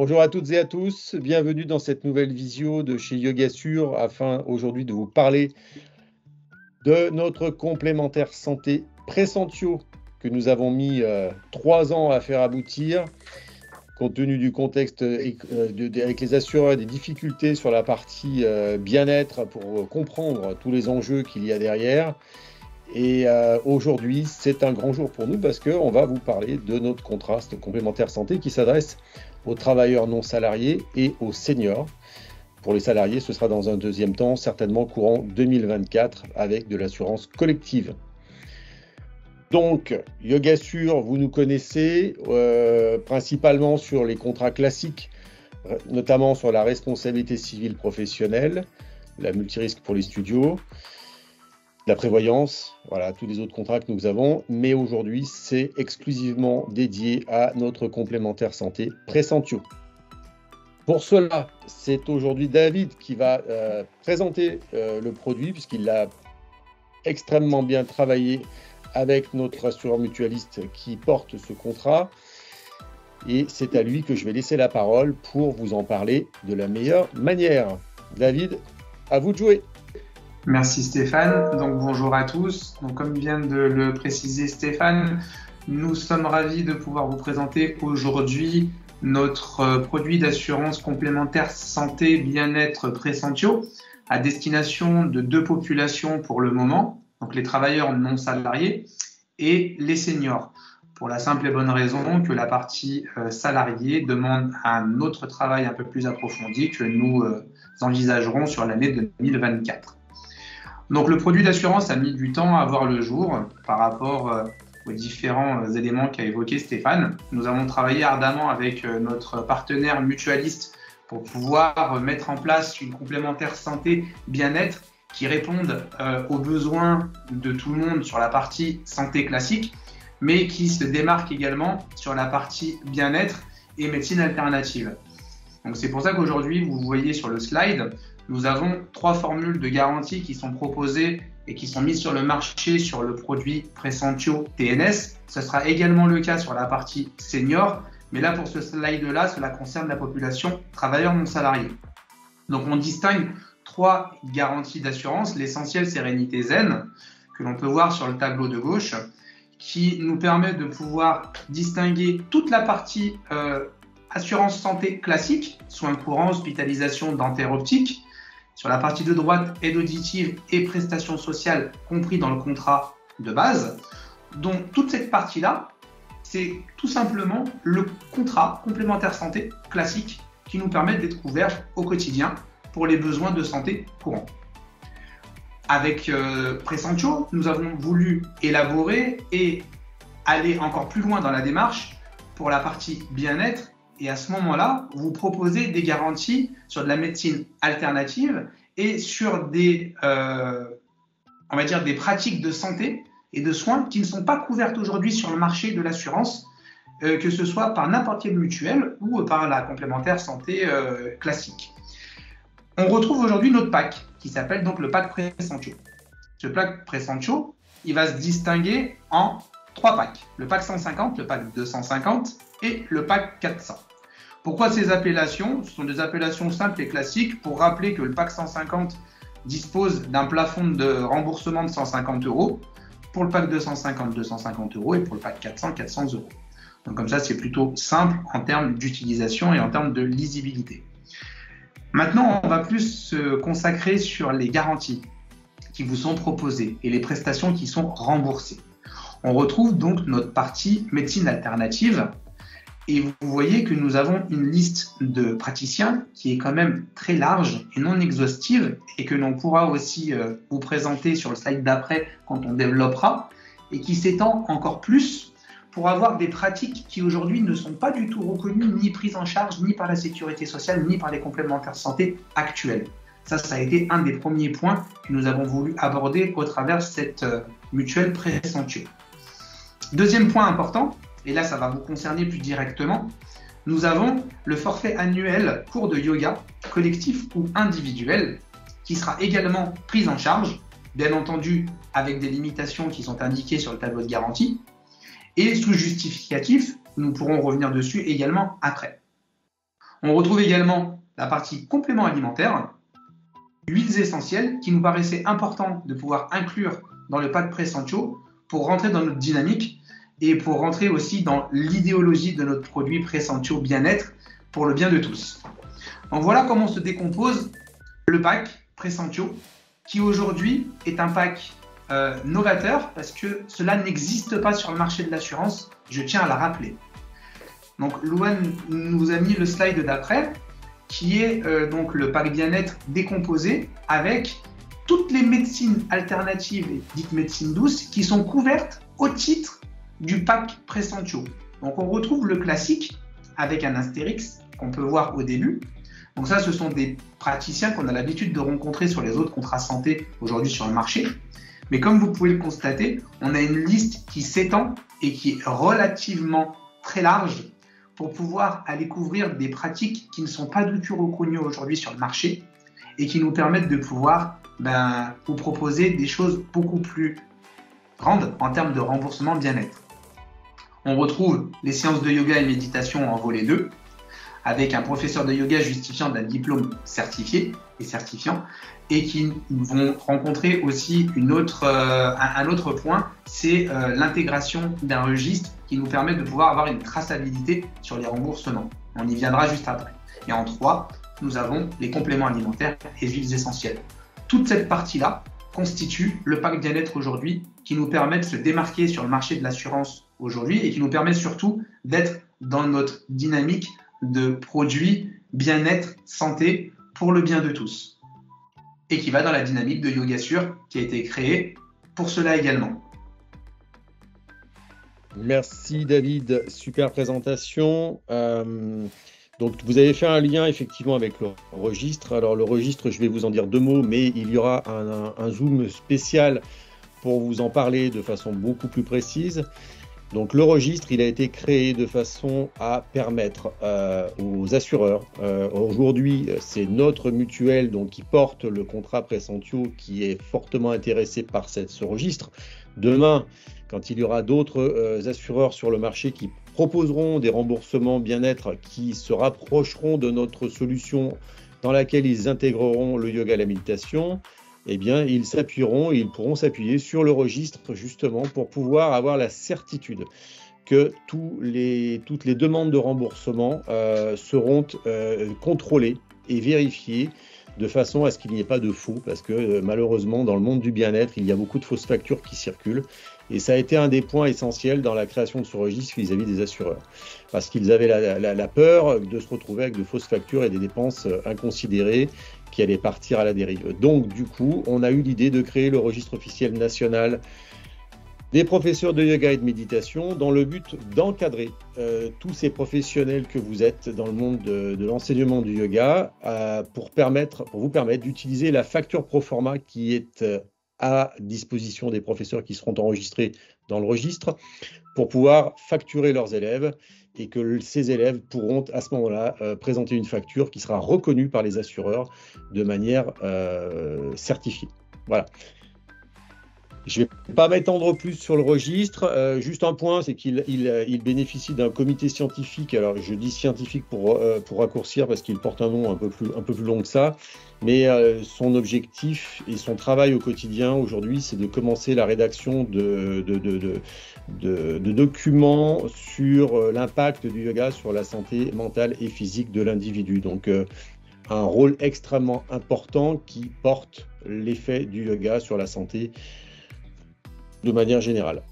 Bonjour à toutes et à tous, bienvenue dans cette nouvelle visio de chez YogaSure afin aujourd'hui de vous parler de notre complémentaire santé Presentio que nous avons mis 3 ans à faire aboutir compte tenu du contexte avec les assureurs et des difficultés sur la partie bien-être pour comprendre tous les enjeux qu'il y a derrière. Et aujourd'hui, c'est un grand jour pour nous parce qu'on va vous parler de notre contraste complémentaire santé qui s'adresse aux travailleurs non salariés et aux seniors. Pour les salariés, ce sera dans un deuxième temps, certainement courant 2024, avec de l'assurance collective. Donc, YogaSure, vous nous connaissez, principalement sur les contrats classiques, notamment sur la responsabilité civile professionnelle, la multirisque pour les studios, la prévoyance, voilà, tous les autres contrats que nous avons. Mais aujourd'hui, c'est exclusivement dédié à notre complémentaire santé Presentio. Pour cela, c'est aujourd'hui David qui va présenter le produit, puisqu'il l'a extrêmement bien travaillé avec notre assureur mutualiste qui porte ce contrat. Et c'est à lui que je vais laisser la parole pour vous en parler de la meilleure manière. David, à vous de jouer. Merci Stéphane. Donc bonjour à tous. Donc comme vient de le préciser Stéphane, nous sommes ravis de pouvoir vous présenter aujourd'hui notre produit d'assurance complémentaire santé bien-être Presentio à destination de 2 populations pour le moment, donc les travailleurs non salariés et les seniors, pour la simple et bonne raison que la partie salariée demande un autre travail un peu plus approfondi que nous envisagerons sur l'année 2024. Donc le produit d'assurance a mis du temps à voir le jour par rapport aux différents éléments qu'a évoqué Stéphane. Nous avons travaillé ardemment avec notre partenaire mutualiste pour pouvoir mettre en place une complémentaire santé bien-être qui réponde aux besoins de tout le monde sur la partie santé classique, mais qui se démarque également sur la partie bien-être et médecine alternative. Donc c'est pour ça qu'aujourd'hui, vous voyez sur le slide, nous avons 3 formules de garantie qui sont proposées et qui sont mises sur le marché sur le produit Presentio TNS. Ce sera également le cas sur la partie senior, mais là pour ce slide-là, cela concerne la population travailleurs non salariés. Donc on distingue 3 garanties d'assurance. L'essentiel Sérénité Zen, que l'on peut voir sur le tableau de gauche, qui nous permet de pouvoir distinguer toute la partie assurance santé classique, soins courants, hospitalisation, dentaire, optique. Sur la partie de droite, aide auditive et prestations sociales compris dans le contrat de base. Donc toute cette partie-là, c'est tout simplement le contrat complémentaire santé classique qui nous permet d'être couverts au quotidien pour les besoins de santé courants. Avec Presentio, nous avons voulu élaborer et aller encore plus loin dans la démarche pour la partie bien-être. Et à ce moment-là, vous proposez des garanties sur de la médecine alternative et sur des, on va dire des pratiques de santé et de soins qui ne sont pas couvertes aujourd'hui sur le marché de l'assurance, que ce soit par n'importe quelle mutuelle ou par la complémentaire santé classique. On retrouve aujourd'hui notre pack qui s'appelle donc le pack Presentio. Ce pack Presentio, il va se distinguer en 3 packs. Le pack 150, le pack 250 et le pack 400. Pourquoi ces appellations? Ce sont des appellations simples et classiques pour rappeler que le pack 150 dispose d'un plafond de remboursement de 150 €, pour le pack 250, 250 € et pour le pack 400, 400 €. Donc comme ça, c'est plutôt simple en termes d'utilisation et en termes de lisibilité. Maintenant, on va plus se consacrer sur les garanties qui vous sont proposées et les prestations qui sont remboursées. On retrouve donc notre partie médecine alternative et vous voyez que nous avons une liste de praticiens qui est quand même très large et non exhaustive et que l'on pourra aussi vous présenter sur le slide d'après quand on développera et qui s'étend encore plus pour avoir des pratiques qui aujourd'hui ne sont pas du tout reconnues ni prises en charge ni par la sécurité sociale ni par les complémentaires santé actuels. Ça a été un des premiers points que nous avons voulu aborder au travers de cette mutuelle Presentio. Deuxième point important, et là ça va vous concerner plus directement, nous avons le forfait annuel cours de yoga, collectif ou individuel, qui sera également pris en charge, bien entendu avec des limitations qui sont indiquées sur le tableau de garantie, et sous justificatif, nous pourrons revenir dessus également après. On retrouve également la partie complément alimentaire, huiles essentielles qui nous paraissait important de pouvoir inclure dans le pack Pressentio pour rentrer dans notre dynamique et pour rentrer aussi dans l'idéologie de notre produit Pressentio Bien-être pour le bien de tous. Donc voilà comment se décompose le pack Pressentio qui aujourd'hui est un pack novateur parce que cela n'existe pas sur le marché de l'assurance, je tiens à la rappeler. Donc Louane nous a mis le slide d'après qui est donc le pack bien-être décomposé avec toutes les médecines alternatives et dites médecines douces qui sont couvertes au titre du pack Pressentio. Donc on retrouve le classique avec un astérix qu'on peut voir au début. Donc ça, ce sont des praticiens qu'on a l'habitude de rencontrer sur les autres contrats santé aujourd'hui sur le marché. Mais comme vous pouvez le constater, on a une liste qui s'étend et qui est relativement très large pour pouvoir aller couvrir des pratiques qui ne sont pas du tout reconnues aujourd'hui sur le marché et qui nous permettent de pouvoir vous proposer des choses beaucoup plus grandes en termes de remboursement bien-être. On retrouve les séances de yoga et méditation en volet 2 avec un professeur de yoga justifiant d'un diplôme certifié et certifiant et qui vont rencontrer aussi un autre point, c'est l'intégration d'un registre qui nous permet de pouvoir avoir une traçabilité sur les remboursements. On y viendra juste après. Et en 3, nous avons les compléments alimentaires et huiles essentielles. Toute cette partie-là constitue le pack bien-être aujourd'hui qui nous permet de se démarquer sur le marché de l'assurance aujourd'hui et qui nous permet surtout d'être dans notre dynamique de produits bien-être, santé pour le bien de tous et qui va dans la dynamique de YogaSure qui a été créée pour cela également. Merci David, super présentation. Donc vous avez fait un lien effectivement avec le registre. Alors le registre, je vais vous en dire 2 mots, mais il y aura un zoom spécial pour vous en parler de façon beaucoup plus précise. Donc le registre, il a été créé de façon à permettre aux assureurs, aujourd'hui c'est notre mutuelle donc, qui porte le contrat Pressentio qui est fortement intéressé par ce registre. Demain, quand il y aura d'autres assureurs sur le marché qui proposeront des remboursements bien-être qui se rapprocheront de notre solution dans laquelle ils intégreront le yoga et la méditation, eh bien, ils pourront s'appuyer sur le registre justement pour pouvoir avoir la certitude que toutes les demandes de remboursement seront contrôlées et vérifiées de façon à ce qu'il n'y ait pas de faux, parce que malheureusement, dans le monde du bien-être, il y a beaucoup de fausses factures qui circulent. Et ça a été un des points essentiels dans la création de ce registre vis-à-vis des assureurs. Parce qu'ils avaient la peur de se retrouver avec de fausses factures et des dépenses inconsidérées qui allaient partir à la dérive. Donc, du coup, on a eu l'idée de créer le registre officiel national des professeurs de yoga et de méditation dans le but d'encadrer tous ces professionnels que vous êtes dans le monde de l'enseignement du yoga pour vous permettre d'utiliser la facture Proforma qui est à disposition des professeurs qui seront enregistrés dans le registre pour pouvoir facturer leurs élèves et que ces élèves pourront à ce moment-là présenter une facture qui sera reconnue par les assureurs de manière certifiée. Voilà. Je ne vais pas m'étendre plus sur le registre. Juste un point, c'est qu'il bénéficie d'un comité scientifique. Alors, je dis scientifique pour raccourcir parce qu'il porte un nom un peu plus long que ça. Mais son objectif et son travail au quotidien aujourd'hui, c'est de commencer la rédaction de documents sur l'impact du yoga sur la santé mentale et physique de l'individu. Donc, un rôle extrêmement important qui porte l'effet du yoga sur la santé de manière générale.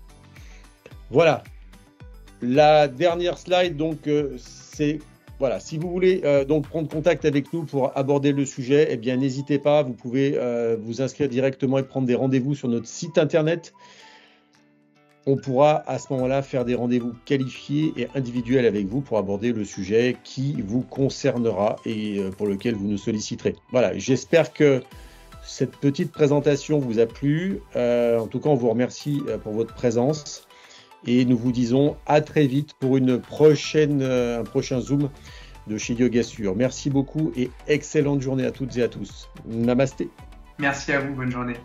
Voilà. La dernière slide, donc, c'est... Voilà, si vous voulez donc prendre contact avec nous pour aborder le sujet, eh bien, n'hésitez pas. Vous pouvez vous inscrire directement et prendre des rendez-vous sur notre site internet. On pourra à ce moment-là faire des rendez-vous qualifiés et individuels avec vous pour aborder le sujet qui vous concernera et pour lequel vous nous solliciterez. Voilà, j'espère que cette petite présentation vous a plu. En tout cas, on vous remercie pour votre présence. Et nous vous disons à très vite pour un prochain Zoom de chez YogaSure. Merci beaucoup et excellente journée à toutes et à tous. Namasté. Merci à vous, bonne journée.